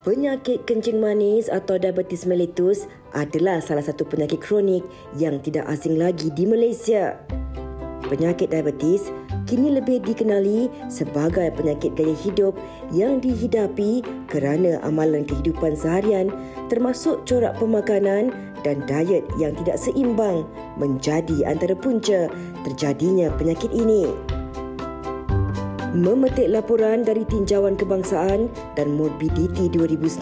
Penyakit kencing manis atau diabetes mellitus adalah salah satu penyakit kronik yang tidak asing lagi di Malaysia. Penyakit diabetes kini lebih dikenali sebagai penyakit gaya hidup yang dihidapi kerana amalan kehidupan seharian termasuk corak pemakanan dan diet yang tidak seimbang menjadi antara punca terjadinya penyakit ini. Memetik laporan dari Tinjauan Kebangsaan dan Morbiditi 2019,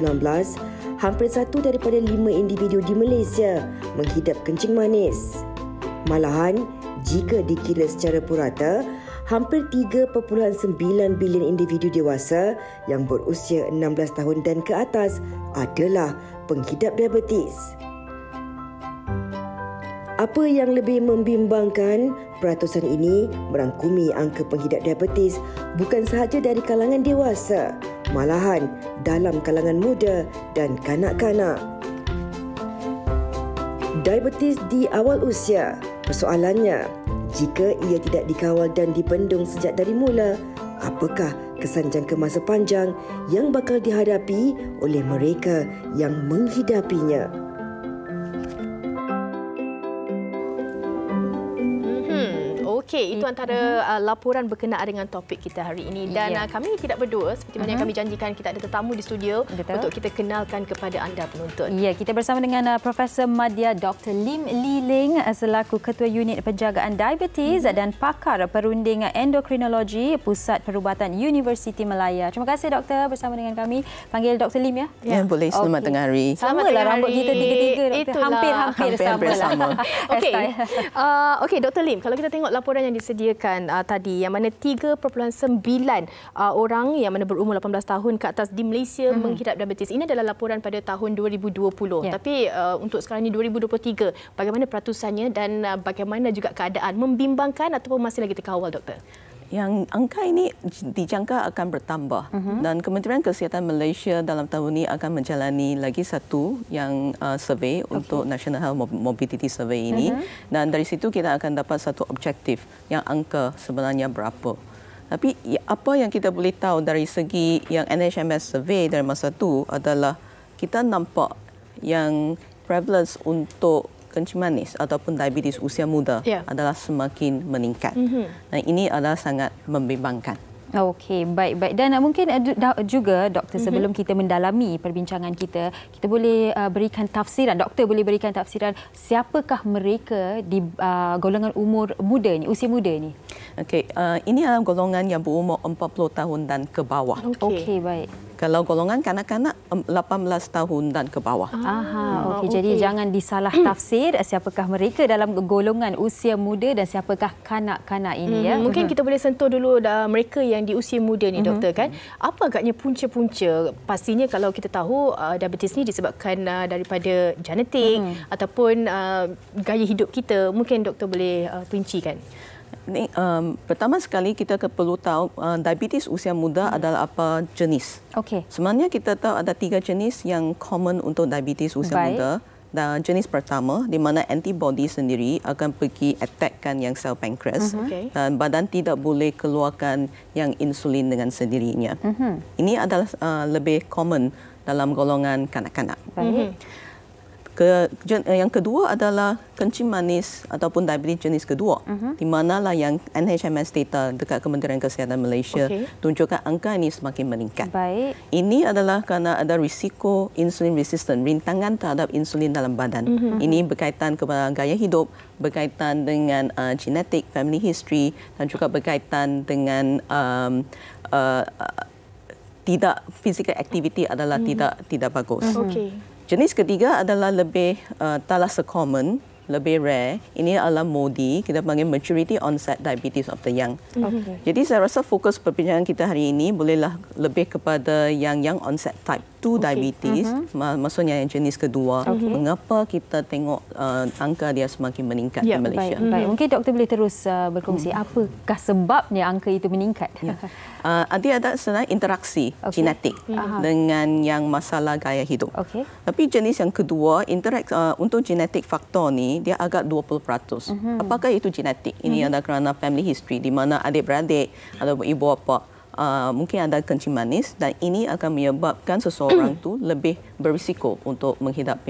hampir 1 daripada 5 individu di Malaysia menghidap kencing manis. Malahan, jika dikira secara purata, hampir 3.9 bilion individu dewasa yang berusia 16 tahun dan ke atas adalah penghidap diabetes. Apa yang lebih membimbangkan, peratusan ini merangkumi angka penghidap diabetes bukan sahaja dari kalangan dewasa, malahan dalam kalangan muda dan kanak-kanak. Diabetes di awal usia, persoalannya, jika ia tidak dikawal dan dibendung sejak dari mula, apakah kesan jangka masa panjang yang bakal dihadapi oleh mereka yang menghidapinya? Okey, itu antara laporan berkenaan dengan topik kita hari ini. Dan kami tidak berdua, seperti mana yang kami janjikan, kita ada tetamu di studio untuk kita kenalkan kepada anda penonton. Ya, kita bersama dengan Profesor Madya Dr. Lim Lee Ling selaku Ketua Unit Penjagaan Diabetes dan pakar perunding endokrinologi Pusat Perubatan Universiti Malaya. Terima kasih doktor bersama dengan kami. Panggil Dr. Lim ya? Ya, boleh. Selamat tengah hari. Samalah rambut kita tiga-tiga. Hampir sama. Okey, Dr. Lim, kalau kita tengok laporan yang disediakan tadi yang mana 3.9 orang yang mana berumur 18 tahun ke atas di Malaysia menghidap diabetes. Ini adalah laporan pada tahun 2020. Tapi untuk sekarang ini 2023, bagaimana peratusannya dan bagaimana juga keadaan, membimbangkan ataupun masih lagi terkawal doktor? Yang angka ini dijangka akan bertambah dan Kementerian Kesihatan Malaysia dalam tahun ini akan menjalani lagi satu yang survey untuk National Health Morbidity Survey ini dan dari situ kita akan dapat satu objektif yang angka sebenarnya berapa. Tapi apa yang kita boleh tahu dari segi yang NHMS survey dari masa itu adalah kita nampak yang prevalence untuk kencing manis ataupun diabetes usia muda adalah semakin meningkat. Dan ini adalah sangat membimbangkan. Okey, baik. Dan mungkin juga doktor sebelum kita mendalami perbincangan kita, kita boleh berikan tafsiran, doktor boleh berikan tafsiran siapakah mereka di golongan umur muda ni, usia muda ni? Okey, ini adalah golongan yang berumur 40 tahun dan ke bawah. Okey, baik. Kalau golongan kanak-kanak 18 tahun dan ke bawah. Okey. Jadi jangan disalah tafsir siapakah mereka dalam golongan usia muda dan siapakah kanak-kanak ini ya. Mungkin kita boleh sentuh dulu mereka yang di usia muda ni doktor kan. Apa agaknya punca-punca? Pastinya kalau kita tahu diabetes ni disebabkan daripada genetik ataupun gaya hidup kita. Mungkin doktor boleh perincikan. Ini, pertama sekali kita perlu tahu diabetes usia muda adalah apa jenis. Okey. Sebenarnya kita tahu ada 3 jenis yang common untuk diabetes usia muda. Dan jenis pertama di mana antibody sendiri akan pergi attackkan yang sel pankreas dan badan tidak boleh keluarkan yang insulin dengan sendirinya. Ini adalah lebih common dalam golongan kanak-kanak. Yang kedua adalah kencing manis ataupun diabetes jenis kedua, di manalah yang NHMS data dekat Kementerian Kesihatan Malaysia tunjukkan angka ini semakin meningkat. Baik. Ini adalah kerana ada risiko insulin resistant, rintangan terhadap insulin dalam badan. Ini berkaitan kepada gaya hidup, berkaitan dengan genetik, family history dan juga berkaitan dengan tidak physical activity adalah tidak bagus. Jenis ketiga adalah lebih tak secommon, lebih rare. Ini adalah MODY, kita panggil maturity onset diabetes of the young. Jadi saya rasa fokus perbincangan kita hari ini bolehlah lebih kepada yang young onset type 2 diabetes, maksudnya yang jenis kedua. Mengapa kita tengok angka dia semakin meningkat di Malaysia? Baik. Mungkin doktor boleh terus berkongsi apakah sebabnya angka itu meningkat? Ada sebenarnya interaksi genetik dengan yang masalah gaya hidup. Tapi jenis yang kedua, untuk genetik faktor ni dia agak 20%. Apakah itu genetik? Ini adalah kerana family history di mana adik-beradik atau ibu bapa mungkin ada kencing manis dan ini akan menyebabkan seseorang tu lebih berisiko untuk menghidap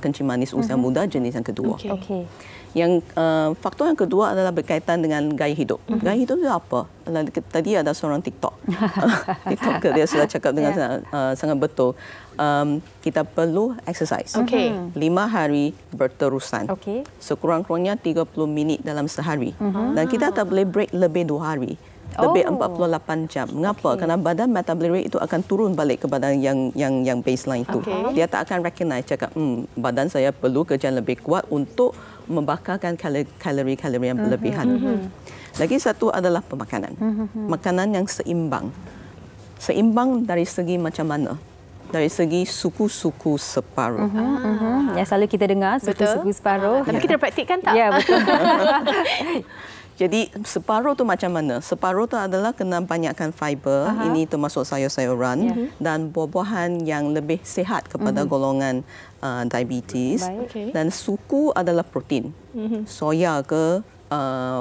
kencing manis usia muda jenis yang kedua. Okey. Yang faktor yang kedua adalah berkaitan dengan gaya hidup. Gaya hidup itu apa? Tadi ada seorang TikTok. TikToker dia sudah cakap dengan sangat betul. Kita perlu exercise. 5 hari berterusan. Sekurang-kurangnya 30 minit dalam sehari. Dan kita tak boleh break lebih 2 hari. Lebih 48 jam. Mengapa? Kerana badan metabolic rate itu akan turun balik ke badan yang baseline itu. Dia tak akan recognize, cakap, badan saya perlu kerja lebih kuat untuk membakarkan kalori-kalori yang berlebihan. Lagi satu adalah pemakanan. Makanan yang seimbang. Seimbang dari segi macam mana? Dari segi suku-suku separuh. Yang selalu kita dengar, suku-suku separuh. Tapi kita praktikkan tak? Ya, betul. Jadi separuh tu macam mana? Separuh tu adalah kena banyakkan fiber, ini termasuk sayur-sayuran dan buah-buahan yang lebih sihat kepada golongan diabetes. Dan suku adalah protein. Soya ke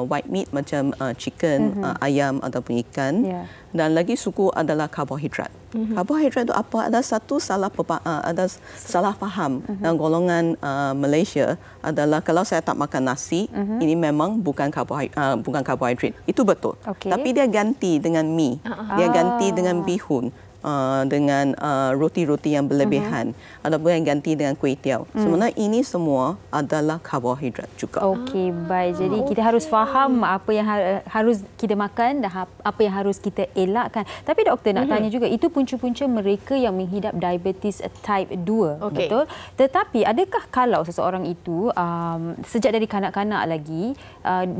white meat macam chicken, ayam ataupun ikan. Dan lagi suku adalah karbohidrat. Karbohidrat itu apa? Ada satu salah faham dalam golongan Malaysia adalah kalau saya tak makan nasi, ini memang bukan karbohidrat. Itu betul. Tapi dia ganti dengan mi, dia ganti dengan bihun, dengan roti-roti yang berlebihan ataupun yang ganti dengan kuih tiaw. Sebenarnya ini semua adalah karbohidrat juga. Okey, baik. Jadi kita harus faham apa yang harus kita makan dan apa yang harus kita elakkan. Tapi doktor nak tanya juga, itu punca-punca mereka yang menghidap diabetes type 2, betul? Tetapi adakah kalau seseorang itu sejak dari kanak-kanak lagi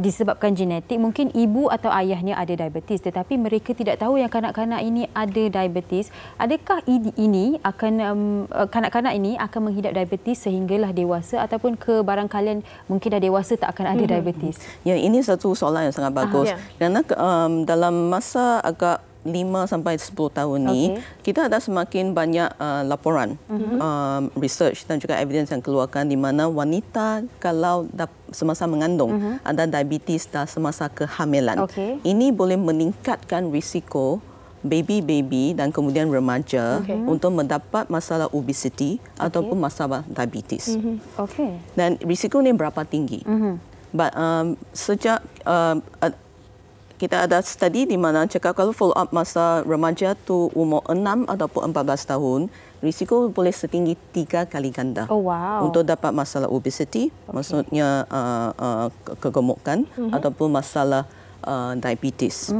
disebabkan genetik, mungkin ibu atau ayahnya ada diabetes tetapi mereka tidak tahu yang kanak-kanak ini ada diabetes, adakah ini akan kanak-kanak ini akan menghidap diabetes sehinggalah dewasa ataupun kebarangkalian mungkin dah dewasa tak akan ada diabetes? Ya, ini satu soalan yang sangat bagus. Kerana dalam masa agak 5 sampai 10 tahun ni, kita ada semakin banyak laporan, research dan juga evidence yang keluarkan di mana wanita kalau semasa mengandung ada diabetes dah semasa kehamilan. Ini boleh meningkatkan risiko baby dan kemudian remaja untuk mendapat masalah obesity ataupun masalah diabetes. Dan risiko ini berapa tinggi? Sejak kita ada studi di mana cakap kalau follow up masa remaja tu umur 6 ataupun 14 tahun, risiko boleh setinggi 3 kali ganda untuk dapat masalah obesity, maksudnya kegemukan ataupun masalah diabetes.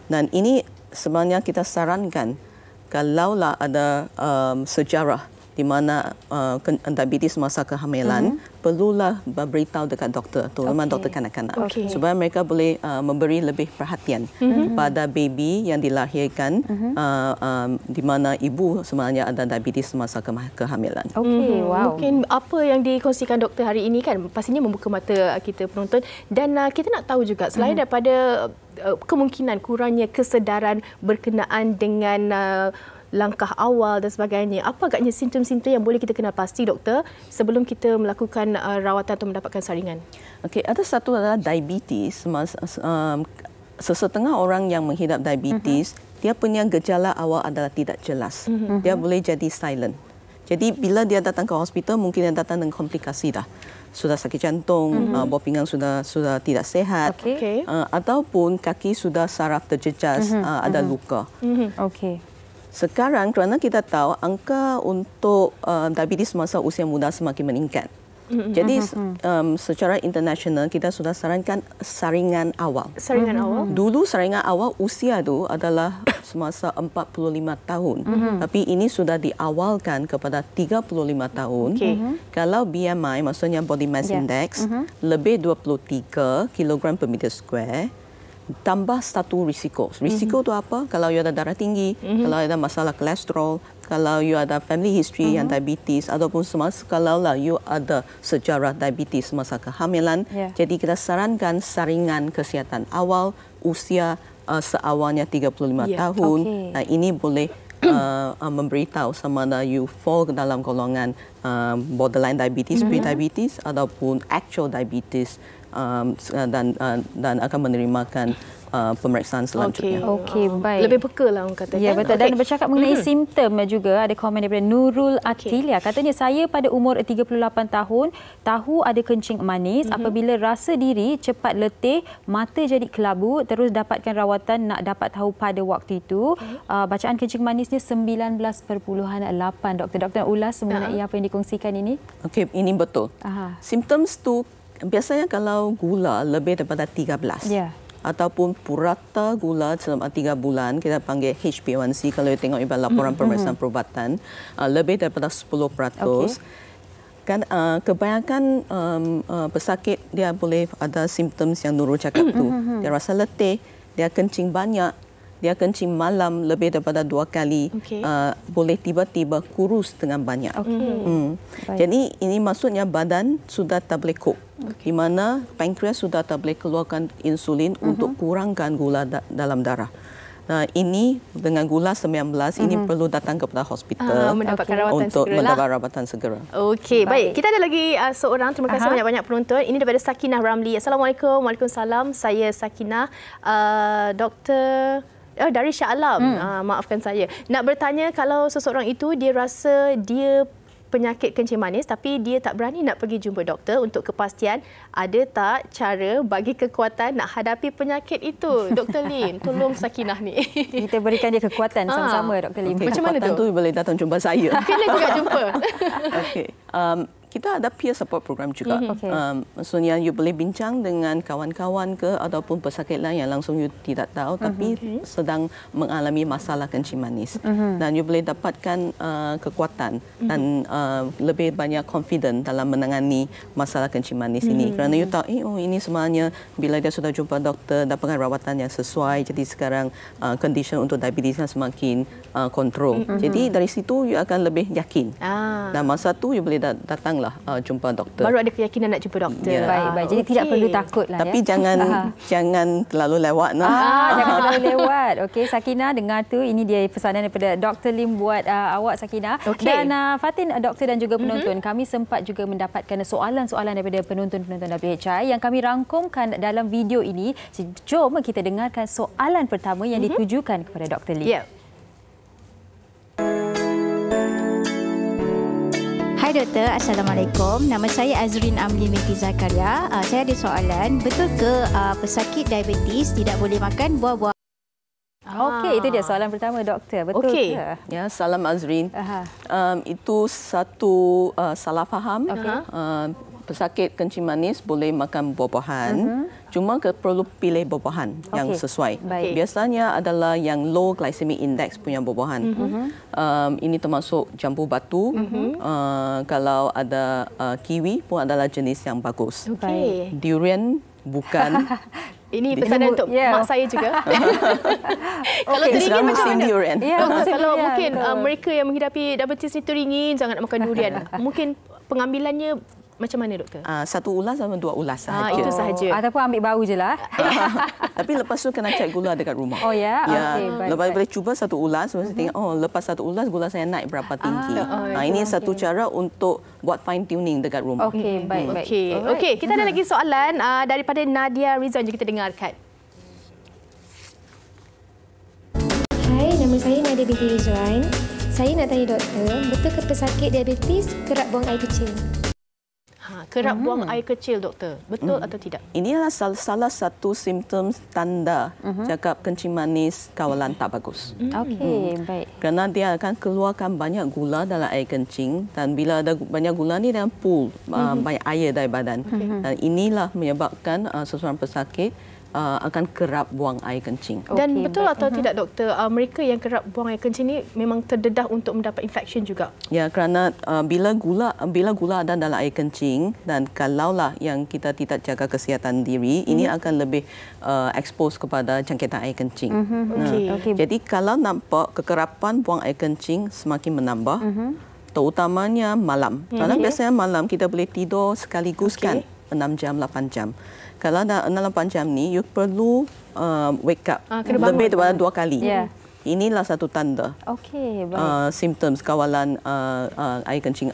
Dan ini sebenarnya kita sarankan kalaulah ada sejarah di mana diabetes masa kehamilan, perlulah beritahu dekat doktor, terutama doktor kanak-kanak, supaya mereka boleh memberi lebih perhatian pada baby yang dilahirkan di mana ibu sebenarnya ada diabetes masa kehamilan. Mungkin apa yang dikongsikan doktor hari ini kan pastinya membuka mata kita penonton, dan kita nak tahu juga selain daripada kemungkinan kurangnya kesedaran berkenaan dengan langkah awal dan sebagainya, apa agaknya simptom-simptom yang boleh kita kenal pasti, doktor, sebelum kita melakukan rawatan atau mendapatkan saringan? Ada satu adalah diabetes. Sesetengah orang yang menghidap diabetes, dia punya gejala awal adalah tidak jelas. Dia boleh jadi silent. Jadi bila dia datang ke hospital, mungkin dia datang dengan komplikasi dah. Sudah sakit jantung, buah pinggang sudah tidak sihat, ataupun kaki sudah saraf terjejas, ada luka. Sekarang kerana kita tahu angka untuk diabetes masa usia muda semakin meningkat. Jadi secara internasional kita sudah sarankan saringan awal. Dulu saringan awal usia itu adalah semasa 45 tahun. Tapi ini sudah diawalkan kepada 35 tahun. Kalau BMI, maksudnya Body Mass Index, lebih 23 kg per meter square, tambah satu risiko. Risiko itu apa? Kalau you ada darah tinggi, kalau ada masalah kolesterol, kalau you ada family history yang diabetes, ataupun kalau you ada sejarah diabetes masa kehamilan. Jadi kita sarankan saringan kesihatan awal usia seawalnya 35 tahun. Nah, ini boleh memberitahu sama ada you fall ke dalam golongan borderline diabetes, pre-diabetes ataupun actual diabetes dan akan menerimakan pemeriksaan selanjutnya. Okey, baik. Lebih peka lah orang kata. Ya, kan? betul. Dan bercakap mengenai simptom juga, ada komen daripada Nurul Atilia. Katanya, saya pada umur 38 tahun, tahu ada kencing manis. Apabila rasa diri cepat letih, mata jadi kelabu, terus dapatkan rawatan nak dapat tahu pada waktu itu. Bacaan kencing manisnya 19.8. Doktor ulas mengenai apa yang dikongsikan ini. Okey, ini betul. Simptoms tu biasanya kalau gula lebih daripada 13. Ya. Ataupun purata gula selama 3 bulan, kita panggil HbA1c kalau you tengok ibarat laporan pemeriksaan perubatan, lebih daripada 10%. Kan kebanyakan pesakit dia boleh ada simptoms yang Nurul cakap tu. Dia rasa letih, dia kencing banyak, dia kencing malam lebih daripada 2 kali, boleh tiba-tiba kurus dengan banyak. Jadi ini maksudnya badan sudah tak boleh cope. Di mana pankreas sudah tak boleh keluarkan insulin untuk kurangkan gula dalam darah. Nah, ini dengan gula 19 ini perlu datang kepada hospital mendapatkan rawatan untuk segera. mendapat rawatan segera. Okey, baik. Kita ada lagi seorang. Terima kasih banyak-banyak penonton. Ini daripada Sakinah Ramli. Assalamualaikum. Waalaikumsalam. Saya Sakinah. Doktor dari Shah Alam. Maafkan saya. Nak bertanya, kalau seseorang itu dia rasa dia penyakit kencing manis tapi dia tak berani nak pergi jumpa doktor untuk kepastian, ada tak cara bagi kekuatan nak hadapi penyakit itu? Dr. Lim, tolong Sakinah ni. Kita berikan dia kekuatan sama-sama, Dr. Lim. Okay, Macam mana tu? Kekuatan tu boleh datang jumpa saya. Kena juga jumpa. Okey. Kita ada peer support program juga. Maksudnya you boleh bincang dengan kawan-kawan ke ataupun pesakit lain yang langsung you tidak tahu tapi sedang mengalami masalah kencing manis. Dan you boleh dapatkan kekuatan dan lebih banyak confident dalam menangani masalah kencing manis ini. Kerana you tahu, ini sebenarnya bila dia sudah jumpa doktor, dapatkan rawatan yang sesuai. Jadi sekarang condition untuk diabetesnya semakin kontrol. Jadi dari situ you akan lebih yakin. Dan masa tu you boleh datang jumpa doktor. Baru ada keyakinan nak jumpa doktor. Ya. Baik. Jadi tidak perlu takut lah. Tapi jangan terlalu lewat. Jangan terlalu lewat. Okey, Sakinah dengar tu. Ini dia pesanan daripada Dr. Lim buat awak, Sakinah. Dan Fatin, doktor dan juga penonton, kami sempat juga mendapatkan soalan-soalan daripada penonton-penonton WHI yang kami rangkumkan dalam video ini. Jom kita dengarkan soalan pertama yang ditujukan kepada Dr. Lim. Ya. Hai Doktor, Assalamualaikum. Nama saya Azrin Amli Binti Zakaria. Saya ada soalan, betul ke pesakit diabetes tidak boleh makan buah-buah? Okey, itu dia soalan pertama, Doktor. Betul ke? Ya, salam Azrin. Itu satu salah faham. Pesakit kencing manis boleh makan buah-buahan. Cuma perlu pilih buah-buahan yang sesuai. Biasanya adalah yang low glycemic index punya buah-buahan. Ini termasuk jambu batu. Kalau ada kiwi pun adalah jenis yang bagus. Durian bukan. Ini pesanan untuk mak saya juga. Kalau teringin macam mana? Durian. Kalau mungkin mereka yang menghidapi diabetes ni teringin, jangan nak makan durian. Mungkin pengambilannya macam mana, Doktor? 1 ulas atau 2 ulas sahaja. Itu sahaja. Ataupun ambil bau je lah. Tapi lepas tu kena cek gula dekat rumah. Oh ya? Ya. Okey, baik. Lepas boleh cuba 1 ulas, mesti tengok lepas 1 ulas gula saya naik berapa tinggi. Ini satu cara untuk buat fine tuning dekat rumah. Okey, baik. Okey, kita ada lagi soalan daripada Nadia Rizwan yang kita dengarkan. Hai, nama saya Nadia binti Rizwan. Saya nak tanya doktor, betul ke pesakit diabetes kerap buang air kecil? Kerap buang air kecil, Doktor. Betul atau tidak? Ini adalah salah satu simptom tanda cakap kencing manis kawalan tak bagus. Okey, baik. Kerana dia akan keluarkan banyak gula dalam air kencing dan bila ada banyak gula ni dia pool banyak air dari badan. Dan inilah menyebabkan seseorang pesakit akan kerap buang air kencing. Dan betul atau tidak, Doktor, mereka yang kerap buang air kencing ni memang terdedah untuk mendapat infection juga? Ya, kerana bila gula ada dalam air kencing dan kalaulah yang kita tidak jaga kesihatan diri, ini akan lebih expose kepada jangkitan air kencing. Jadi kalau nampak kekerapan buang air kencing semakin menambah, terutamanya malam. Karena biasanya malam kita boleh tidur sekaligus kan 6 jam, 8 jam. Kalau dah 6-8 jam ni, you perlu wake up lebih daripada 2 kali. inilah satu tanda. Okey, baik. Simptoms kawalan air kencing,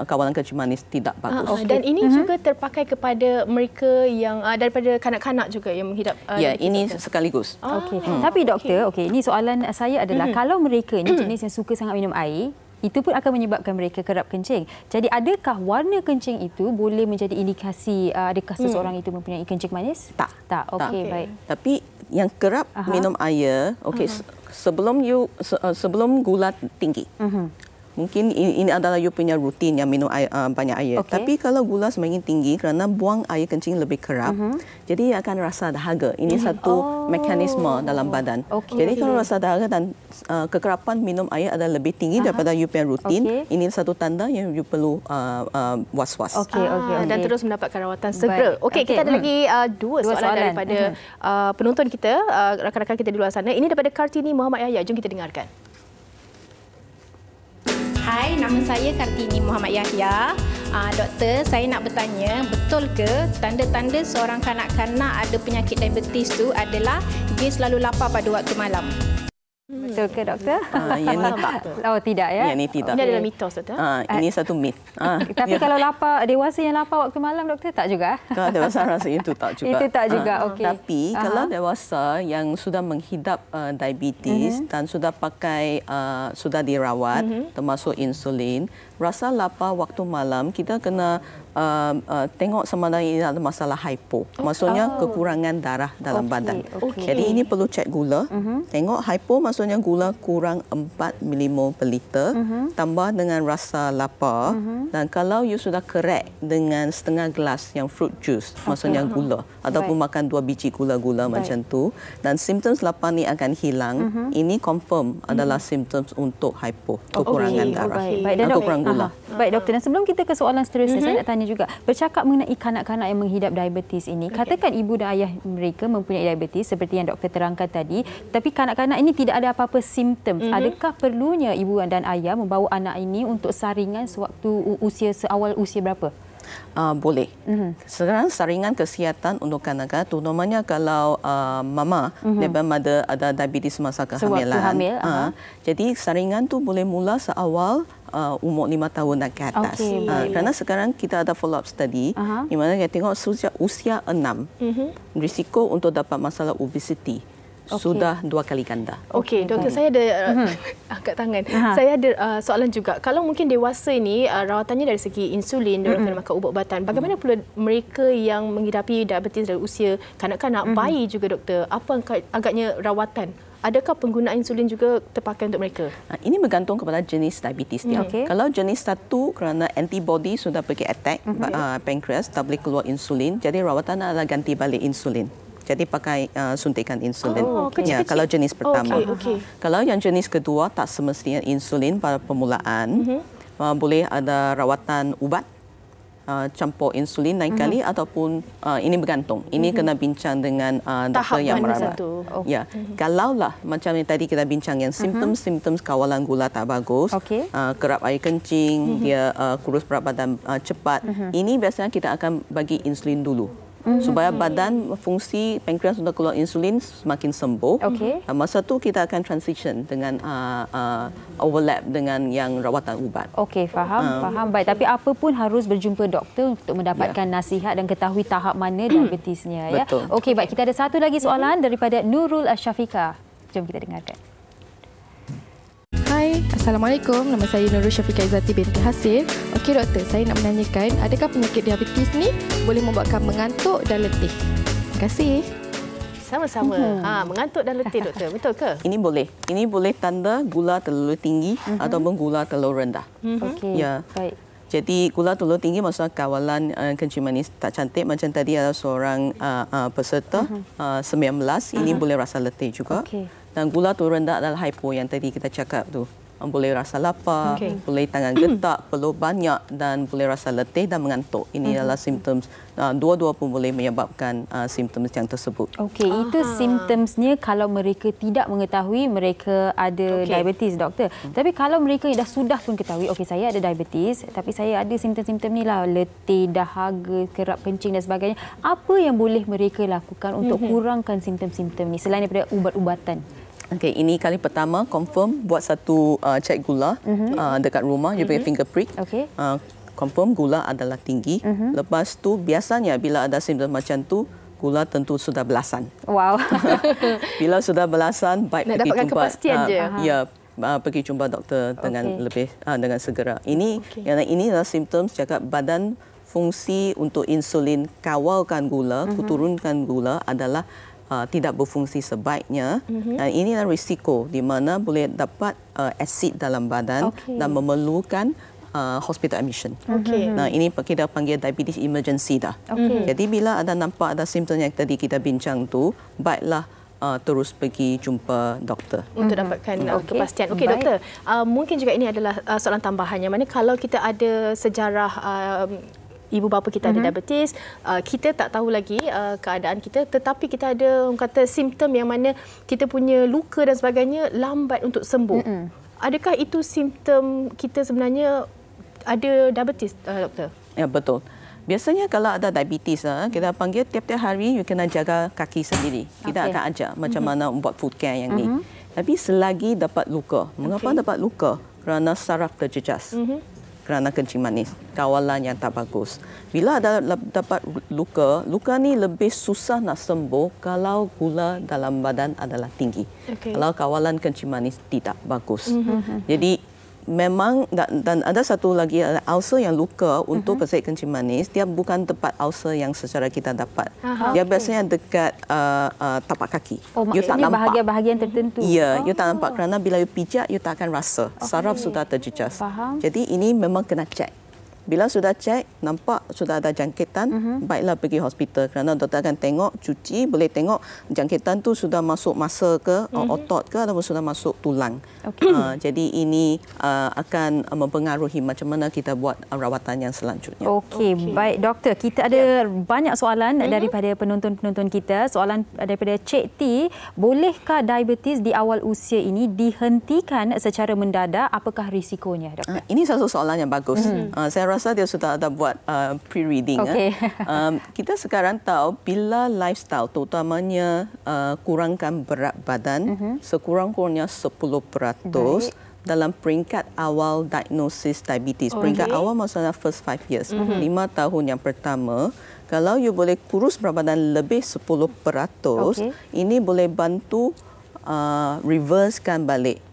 kawalan kencing manis tidak bagus. Dan ini juga terpakai kepada mereka yang daripada kanak-kanak juga yang menghidap ini sekaligus. Okey. Tapi doktor, ini soalan saya adalah kalau mereka ni jenis yang suka sangat minum air, itu pun akan menyebabkan mereka kerap kencing. Jadi adakah warna kencing itu boleh menjadi indikasi adakah seseorang itu mempunyai kencing manis? Tak. Okey, baik. Tapi yang kerap minum air, sebelum gula tinggi. Mungkin ini adalah you punya rutin yang minum air, banyak air. Tapi kalau gula semakin tinggi kerana buang air kencing lebih kerap, jadi ia akan rasa dahaga. Ini satu mekanisme dalam badan. Jadi kalau rasa dahaga dan kekerapan minum air adalah lebih tinggi daripada you punya rutin, ini satu tanda yang you perlu was-was. Dan terus mendapatkan rawatan segera. Okey, kita ada lagi dua soalan daripada penonton kita, rakan-rakan kita di luar sana. Ini daripada Kartini Muhammad Yahya. Jom kita dengarkan. Hai, nama saya Kartini Muhammad Yahya. Doktor, saya nak bertanya, betul ke tanda-tanda seorang kanak-kanak ada penyakit diabetes tu adalah dia selalu lapar pada waktu malam? Betul ke doktor? Yang ni tak. Oh, tidak ya? Yang ni tidak. Ini adalah mitos, doktor. Ini satu mit. Tapi kalau lapar, dewasa yang lapar waktu malam, doktor, tak juga? Kalau dewasa rasa itu tak juga. Itu tak juga, okey. Tapi kalau dewasa yang sudah menghidap diabetes dan sudah pakai, sudah dirawat, termasuk insulin, rasa lapar waktu malam, kita kena tengok sama ada ini ada masalah hypo. Maksudnya kekurangan darah dalam badan. Jadi ini perlu cek gula. Tengok hypo maksudnya gula kurang 4 mmol per liter. Tambah dengan rasa lapar. Dan kalau you sudah correct dengan setengah gelas yang fruit juice, maksudnya gula. Ataupun makan 2 biji gula-gula macam tu. Dan simptoms lapar ni akan hilang. Ini confirm adalah simptoms untuk hypo. Kekurangan darah. Kekurangan gula. Baik doktor, dan sebelum kita ke soalan seterusnya, saya nak tanya juga, bercakap mengenai kanak-kanak yang menghidap diabetes ini, katakan ibu dan ayah mereka mempunyai diabetes seperti yang doktor terangkan tadi, tapi kanak-kanak ini tidak ada apa-apa simptom. Adakah perlunya ibu dan ayah membawa anak ini untuk saringan sewaktu seawal usia berapa? Boleh. Sekarang saringan kesihatan untuk kanak-kanak, terutamanya kalau mama daripada ada diabetes masa kehamilan. Jadi saringan tu boleh mula seawal umur 5 tahun dan ke atas. Kerana sekarang kita ada follow-up study di mana kita tengok usia 6, risiko untuk dapat masalah obesity sudah 2 kali ganda. Okey, doktor, saya ada angkat tangan. Saya ada soalan juga. Kalau mungkin dewasa ini rawatannya dari segi insulin, mereka kena makan ubat-ubatan. Bagaimana pula mereka yang menghidapi diabetes dari usia kanak-kanak, bayi juga, doktor? Apa agaknya rawatan? Adakah penggunaan insulin juga terpakai untuk mereka? Ini bergantung kepada jenis diabetes dia. Kalau jenis 1 kerana antibody sudah pergi attack pankreas, tak boleh keluar insulin, jadi rawatan adalah ganti balik insulin. Jadi pakai suntikan insulin. Kalau jenis pertama. Kalau yang jenis kedua tak semestinya insulin pada permulaan, boleh ada rawatan ubat, campur insulin lain kali ataupun ini bergantung. Ini kena bincang dengan doktor yang merawat. Kalaulah macam yang tadi kita bincang yang simptom-simptom kawalan gula tak bagus, kerap air kencing, dia kurus berat badan cepat, ini biasanya kita akan bagi insulin dulu. Supaya badan fungsi pankreas untuk keluar insulin semakin sembuh. Masa tu kita akan transition dengan overlap dengan yang rawatan ubat. Okey, faham. Baik, tapi apa pun harus berjumpa doktor untuk mendapatkan nasihat dan ketahui tahap mana diabetesnya. Betul. Okey, baik, kita ada satu lagi soalan daripada Nurul Syafiqah. Jom kita dengarkan. Hai, Assalamualaikum. Nama saya Nurul Syafiqah Izzati binti Hasir. Okey doktor, saya nak menanyakan, adakah penyakit diabetes ni boleh membuatkan mengantuk dan letih? Terima kasih. Sama-sama. Mengantuk dan letih, doktor. Betul ke? Ini boleh. Ini boleh tanda gula terlalu tinggi ataupun gula terlalu rendah. Okey, baik. Jadi gula terlalu tinggi maksudnya kawalan kencing manis tak cantik. Macam tadi ada seorang peserta 19, ini boleh rasa letih juga. Dan gula terlalu rendah adalah hypo yang tadi kita cakap tu. Boleh rasa lapar, boleh tangan getak, perlu banyak dan boleh rasa letih dan mengantuk. Ini adalah simptom. Dua-dua pun boleh menyebabkan simptom yang tersebut. Okey, itu simptomnya kalau mereka tidak mengetahui mereka ada diabetes, doktor. Tapi kalau mereka dah sudah pun ketahui, okey saya ada diabetes, tapi saya ada simptom-simptom ni lah, letih, dahaga, kerap kencing dan sebagainya. Apa yang boleh mereka lakukan untuk kurangkan simptom-simptom ni selain daripada ubat-ubatan? Okey, ini kali pertama confirm buat satu cek gula dekat rumah, you punya finger prick. Okey. Confirm gula adalah tinggi. Lepas tu biasanya bila ada simptom macam tu, gula tentu sudah belasan. Wow. Bila sudah belasan, baik Nak pergi dapatkan jumpa kepastian je. ya, pergi jumpa doktor dengan lebih dengan segera. Ini adalah simptom cakap badan fungsi untuk insulin kawalkan gula, turunkan gula adalah tidak berfungsi sebaiknya, dan ini adalah risiko di mana boleh dapat asid dalam badan dan memerlukan hospital admission. Nah, ini kita panggil diabetes emergency dah. Jadi bila ada nampak ada simptom yang tadi kita bincang tu, baiklah terus pergi jumpa doktor untuk dapatkan kepastian. Okey, doktor, mungkin juga ini adalah soalan tambahannya. Mana kalau kita ada sejarah ibu bapa kita ada diabetes, kita tak tahu lagi keadaan kita, tetapi kita ada kata simptom yang mana kita punya luka dan sebagainya lambat untuk sembuh. Adakah itu simptom kita sebenarnya ada diabetes, doktor? Ya, betul. Biasanya kalau ada diabetes, kita panggil tiap-tiap hari you kena jaga kaki sendiri. Kita akan ajar macam mana buat food care yang ni. Tapi selagi dapat luka, mengapa dapat luka? Kerana saraf terjejas. Kerana kencing manis, kawalan yang tak bagus. Bila ada dapat luka, luka ni lebih susah nak sembuh kalau gula dalam badan adalah tinggi. Kalau kawalan kencing manis tidak bagus. Jadi memang dan ada satu lagi ulcer yang luka untuk pesakit kencing manis, dia bukan tempat ulcer yang secara kita dapat. Dia biasanya dekat tapak kaki. You tak nampak bahagian-bahagian tertentu. Ya, you tak nampak kerana bila you pijak you tak akan rasa. Saraf sudah terjejas. Jadi ini memang kena cek. Bila sudah cek, nampak sudah ada jangkitan, baiklah pergi hospital kerana doktor akan tengok, cuci, boleh tengok jangkitan tu sudah masuk masa ke otot ke ataupun sudah masuk tulang. Jadi ini akan mempengaruhi macam mana kita buat rawatan yang selanjutnya. Okey, baik doktor. Kita ada banyak soalan daripada penonton-penonton kita. Soalan daripada Cik T, bolehkah diabetes di awal usia ini dihentikan secara mendadak? Apakah risikonya, doktor? Ini satu soalan yang bagus. Saya rasa dia sudah ada buat pre-reading. Kita sekarang tahu bila lifestyle, terutamanya kurangkan berat badan, sekurang-kurangnya 10% dalam peringkat awal diagnosis diabetes. Peringkat awal maksudnya first 5 years, 5 tahun yang pertama. Kalau you boleh kurus berat badan lebih 10%, ini boleh bantu reversekan balik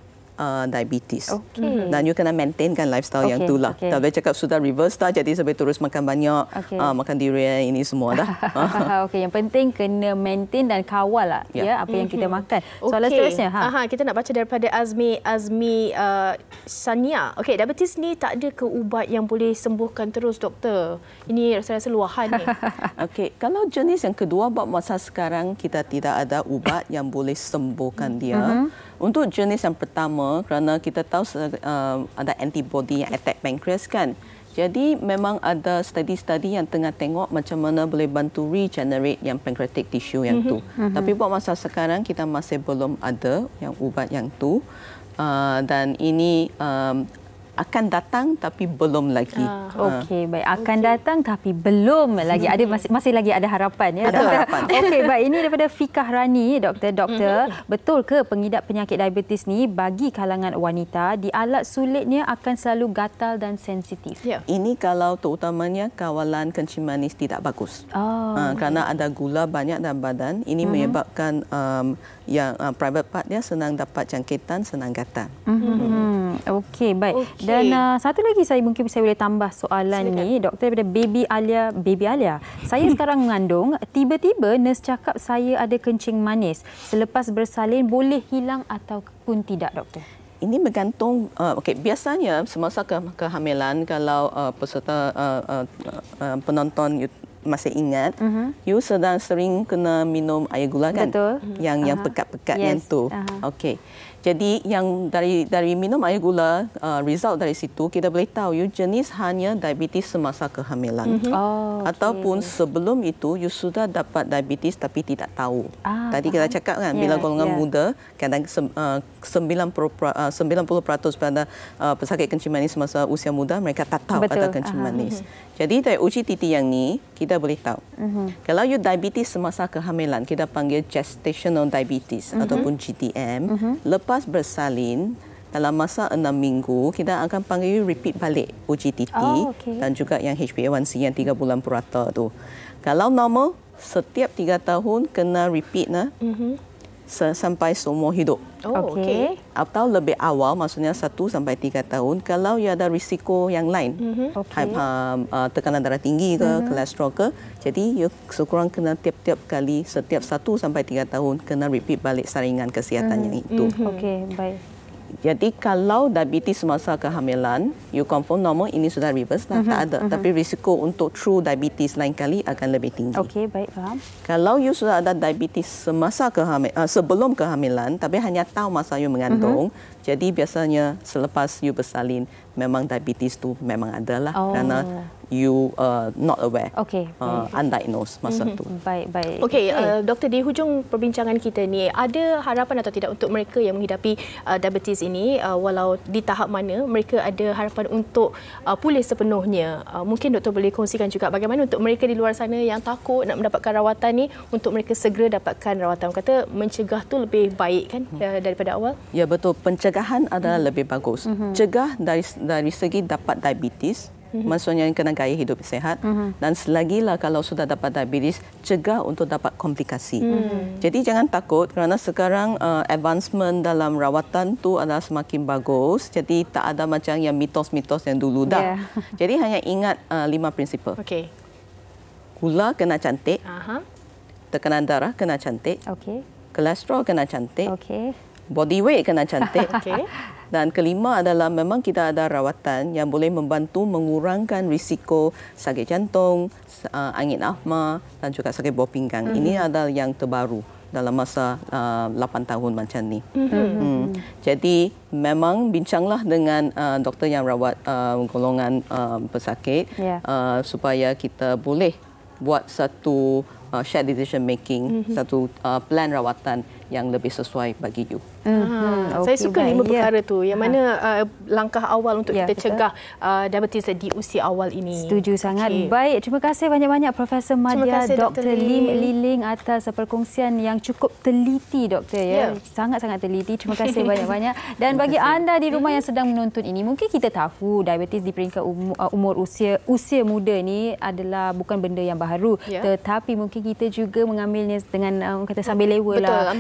diabetes. Dan you kena maintainkan lifestyle yang itulah. Tak boleh cakap sudah reverse dah, jadi sampai terus makan banyak, makan durian ini semua dah. Okey, yang penting kena maintain dan kawal lah apa yang kita makan. Soalan seterusnya. Kita nak baca daripada Azmi Sania. Okey, diabetes ni tak ada ke ubat yang boleh sembuhkan terus, doktor? Ini saya rasa luahan ni. Okey, kalau jenis yang kedua buat masa sekarang kita tidak ada ubat yang boleh sembuhkan dia. Untuk jenis yang pertama, kerana kita tahu ada antibody yang attack pankreas kan. Jadi memang ada study-study yang tengah tengok macam mana boleh bantu regenerate yang pancreatic tissue yang tu. Tapi buat masa sekarang kita masih belum ada yang ubat yang tu. Dan ini akan datang tapi belum lagi. Okey, baik. Akan datang tapi belum lagi. Ada masih lagi ada harapan ya. Ada harapan. Okey, baik. Ini daripada Fikah Rani, doktor. Betul ke pengidap penyakit diabetes ni bagi kalangan wanita di alat sulitnya akan selalu gatal dan sensitif? Ini kalau terutamanya kawalan kencing manis tidak bagus. Kerana ada gula banyak dalam badan, ini menyebabkan yang private part dia senang dapat jangkitan, senang gatal. Okey, baik. Dan satu lagi saya boleh tambah soalan ni, doktor, daripada Baby Alia. Saya sekarang mengandung, tiba-tiba nurse cakap saya ada kencing manis. Selepas bersalin boleh hilang ataupun tidak, doktor? Ini bergantung, biasanya semasa kehamilan kalau peserta penonton masih ingat, you sedang sering kena minum air gula kan? Betul. Yang pekat-pekat yang tu. Okey. Jadi yang dari minum air gula, result dari situ kita boleh tahu you jenis hanya diabetes semasa kehamilan. Ataupun sebelum itu you sudah dapat diabetes tapi tidak tahu. Tadi kita cakap kan bila golongan muda kadang 90% pada pesakit kencing manis semasa usia muda mereka tak tahu ada kencing manis. Jadi dari uji titi yang ni kita boleh tahu. Kalau you diabetes semasa kehamilan kita panggil gestational diabetes ataupun GTM. Lepas bersalin dalam masa 6 minggu kita akan panggil you repeat balik uji titi dan juga yang HbA1c yang 3 bulan purata tu. Kalau normal setiap 3 tahun kena repeat sampai seumur hidup. Atau lebih awal, maksudnya 1 sampai 3 tahun. Kalau you ada risiko yang lain, tekanan darah tinggi ke, kolesterol ke, jadi you sekurang kena tiap-tiap kali, setiap 1 sampai 3 tahun kena repeat balik saringan kesihatan yang itu. Okey, baik. Jadi kalau diabetes semasa kehamilan, you confirm normal, ini sudah reverse lah, tak ada. Tapi risiko untuk true diabetes lain kali akan lebih tinggi. Okey, baik, faham. Kalau you sudah ada diabetes semasa sebelum kehamilan, tapi hanya tahu masa you mengandung, jadi biasanya selepas you bersalin, memang diabetes tu memang ada lah. Kerana you not aware, undiagnosed masa tu. Baik, baik. Okey, Doktor, di hujung perbincangan kita ni, ada harapan atau tidak untuk mereka yang menghidapi diabetes ini, walau di tahap mana mereka ada harapan untuk pulih sepenuhnya? Mungkin doktor boleh kongsikan juga bagaimana untuk mereka di luar sana yang takut nak mendapatkan rawatan ni, untuk mereka segera dapatkan rawatan. Kata mencegah tu lebih baik kan daripada awal? Ya, betul. Pencegahan adalah lebih bagus. Cegah dari segi dapat diabetes, maksudnya kena gaya hidup sihat, dan selagilah kalau sudah dapat diabetes, cegah untuk dapat komplikasi. Jadi jangan takut kerana sekarang advancement dalam rawatan tu adalah semakin bagus. Jadi tak ada macam yang mitos-mitos yang dulu dah. Jadi hanya ingat 5 prinsipal. Gula kena cantik, tekanan darah kena cantik, kolesterol kena cantik, body weight kena cantik. Dan kelima adalah memang kita ada rawatan yang boleh membantu mengurangkan risiko sakit jantung, angin asma dan juga sakit buah pinggang. Ini adalah yang terbaru dalam masa 8 tahun macam ni. Jadi memang bincanglah dengan doktor yang rawat golongan pesakit supaya kita boleh buat satu shared decision making, satu plan rawatan yang lebih sesuai bagi you. Saya suka 5 perkara tu, yang mana langkah awal untuk kita cegah diabetes di usia awal ini. Setuju sangat. Baik, terima kasih banyak-banyak Profesor Madya Dr. Lim Li-Ling atas perkongsian yang cukup teliti, doktor, ya. Sangat-sangat teliti. Terima kasih banyak-banyak. Dan bagi anda di rumah yang sedang menonton ini, mungkin kita tahu diabetes di peringkat umur usia muda ni adalah bukan benda yang baru, tetapi mungkin kita juga mengambilnya dengan kata sambil lewa lah.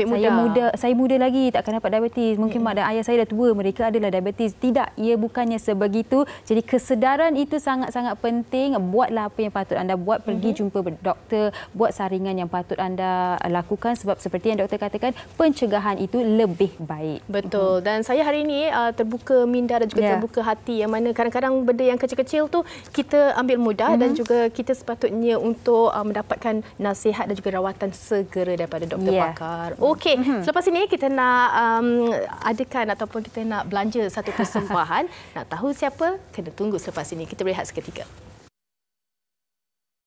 Saya muda lagi takkan dapat diabetes. Mungkin mak dan ayah saya dah tua, mereka adalah diabetes. Tidak, ia bukannya sebegitu. Jadi kesedaran itu sangat-sangat penting. Buatlah apa yang patut anda buat, pergi jumpa doktor, buat saringan yang patut anda lakukan, sebab seperti yang doktor katakan, pencegahan itu lebih baik. Betul. Dan saya hari ini terbuka minda dan juga terbuka hati, yang mana kadang-kadang benda yang kecil-kecil tu kita ambil mudah dan juga kita sepatutnya untuk mendapatkan nasihat dan juga rawatan segera daripada doktor pakar. Okey, selepas ini kita nak adakan ataupun kita nak belanja satu persembahan. Nak tahu siapa? Kena tunggu selepas ini. Kita berehat seketika.